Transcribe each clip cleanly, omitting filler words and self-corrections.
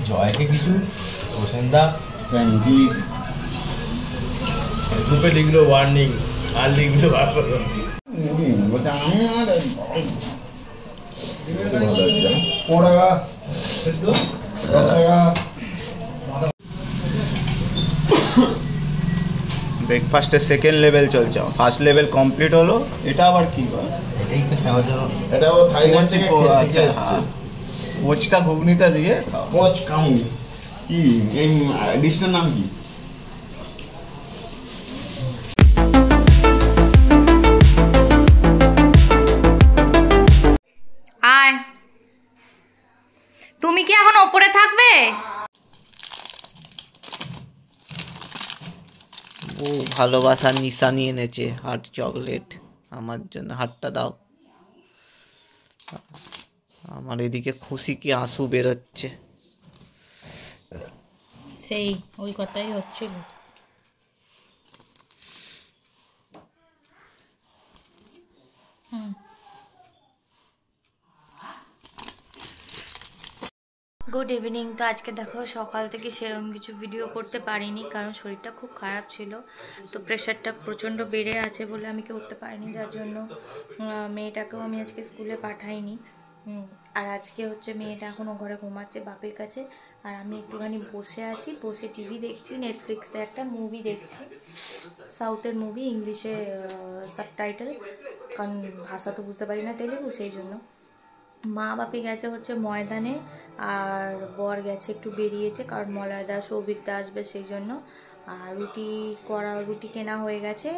জয়কে কিছু হোসেনদা ফ্র্যাঙ্কি গ্রুপে লিখলো ওয়ার্নিং, আর লিখলো ব্রেকফাস্টের সেকেন্ড লেভেল চলছে, ফার্স্ট লেভেল কমপ্লিট হলো। এটা আবার কি হয়? এটাই তো খাওয়ার জন্য, এটাও থাইল্যান্ড থেকে কোচটা ঘুগনিটা দিয়ে কোচ কাউ কি এই ডিশটার নাম কি? আয়, তুমি কি এখন ওপরে থাকবে? ও ভালোবাসার নিশানি এনেছে, হার্ট চকলেট আমার জন্য। হাতটা দাও। আমার এদিকে খুশি কি আঁসু বেরোচ্ছে। সেই ওই কথাই হচ্ছিল। Good evening. তো আজকে দেখো সকাল থেকে সেরকম কিছু ভিডিও করতে পারিনি, কারণ শরীরটা খুব খারাপ ছিল। তো প্রেশারটা প্রচণ্ড বেড়ে আছে বলে আমি করতে পারিনি, যার জন্য মেয়েটাকেও আমি আজকে স্কুলে পাঠাইনি। আর আজকে হচ্ছে মেয়েটা এখনও ঘরে ঘুমাচ্ছে বাপের কাছে, আর আমি একটুখানি বসে আছি, বসে টিভি দেখছি, নেটফ্লিক্সে একটা মুভি দেখছি, সাউথের মুভি, ইংলিশে সাবটাইটেল, কারণ ভাষা তো বুঝতে পারি না তেলেগু, সেই জন্য। মা বাপি গেছে হচ্ছে ময়দানে, আর বর গেছে একটু বেরিয়েছে, কারণ মলয়দা সৌভিকদা আসবে সেই জন্য। আর রুটি কেনা হয়ে গেছে,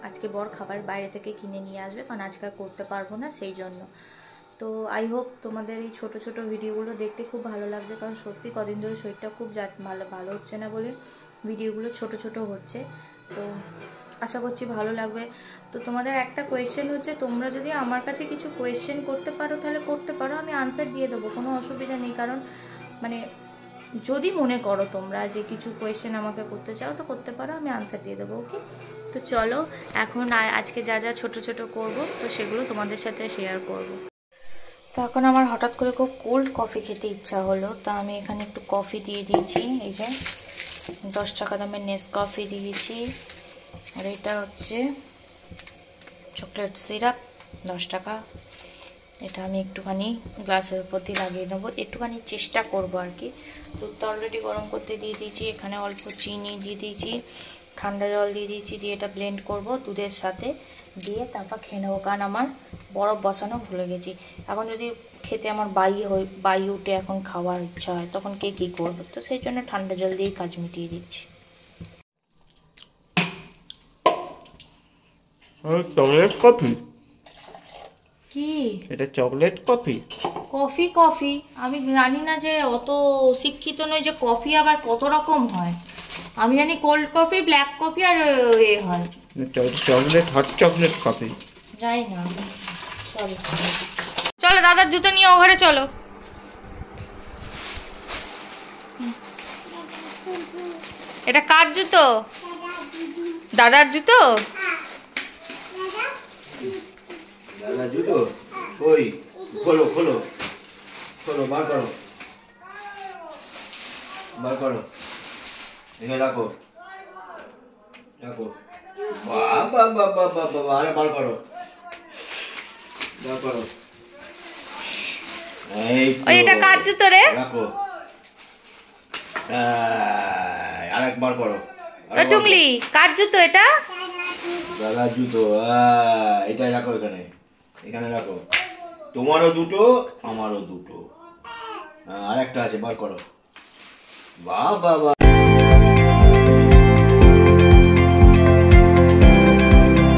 আজকে বর খাবার বাইরে থেকে কিনে নিয়ে আসবে, কারণ আজকে আর করতে পারবো না সেই জন্য। তো আই হোপ তোমাদের এই ছোট ছোট ভিডিওগুলো দেখতে খুব ভালো লাগছে, কারণ সত্যি কদিন ধরে শরীরটা খুব ভালো হচ্ছে না বলে ভিডিওগুলো ছোট ছোট হচ্ছে। তো আশা করছি ভালো লাগবে। তো তোমাদের একটা কোয়েশ্চেন হচ্ছে, তোমরা যদি আমার কাছে কিছু কোয়েশ্চেন করতে পারো তাহলে করতে পারো, আমি আনসার দিয়ে দেবো, কোনো অসুবিধা নেই। কারণ মানে যদি মনে করো তোমরা যে কিছু কোয়েশ্চেন আমাকে করতে চাও তো করতে পারো, আমি আনসার দিয়ে দেবো। ওকে, তো চলো এখন আজকে যা যা ছোট ছোট করব তো সেগুলো তোমাদের সাথে শেয়ার করব। তো এখন আমার হঠাৎ করে খুব কোল্ড কফি খেতে ইচ্ছা হলো, তো আমি এখানে একটু কফি দিয়ে দিয়েছি, এই যে 10 টাকা দামের নেসক্যাফে দিয়েছি। আর এটা হচ্ছে চকলেট সিরাপ 10 টাকা, এটা আমি একটুখানি গ্লাসের উপর দিয়ে লাগিয়ে নেবো, একটুখানি চেষ্টা করব আর কি। দুধটা অলরেডি গরম করতে দিয়ে দিয়েছি, এখানে অল্প চিনি দিয়ে দিয়েছি, ঠান্ডা জল দিয়ে দিয়েছি, দিয়ে এটা ব্লেন্ড করব দুধের সাথে, দিয়ে তারপর খেয়ে নেবো, কারণ আমার বরফ বসানো ভুলে গেছি। এখন যদি খেতে আমার বাই উঠে এখন খাওয়ার ইচ্ছা হয়, তখন কে কী করবো, তো সেই জন্য ঠান্ডা জল দিয়েই কাজ মিটিয়ে দিচ্ছি। Chocolate coffee? কি এটা চকলেট কফি? কফি কফি আমি জানি না, যে অত শিক্ষিত নই যে কফি আবার কত রকম হয়। আমি জানি কোল্ড কফি, ব্ল্যাক কফি আর এ হয় চকলেট, হট চকলেট কফি জানি না। চলো দাদার জুতো নিয়ে ও ঘরে চলো। এটা কার জুতো? দাদার জুতো? দাদা জুতো ওই খোলো খোলো খোলো, বার করো বার করো, এখানে রাখো রাখো, বাবা বাবা বাবা, আরে বার করো বার করো, এই ওই এটা কার জুতো রে? রাখো, আরেকবার করো। টুংলি কার জুতো এটা? দাদার জুতো, এটাই রাখো, এখানে এখানে রাখো, তোমারও দুটো আমারও দুটো, আর একটা আছে, বার করো, বাহ বাবা।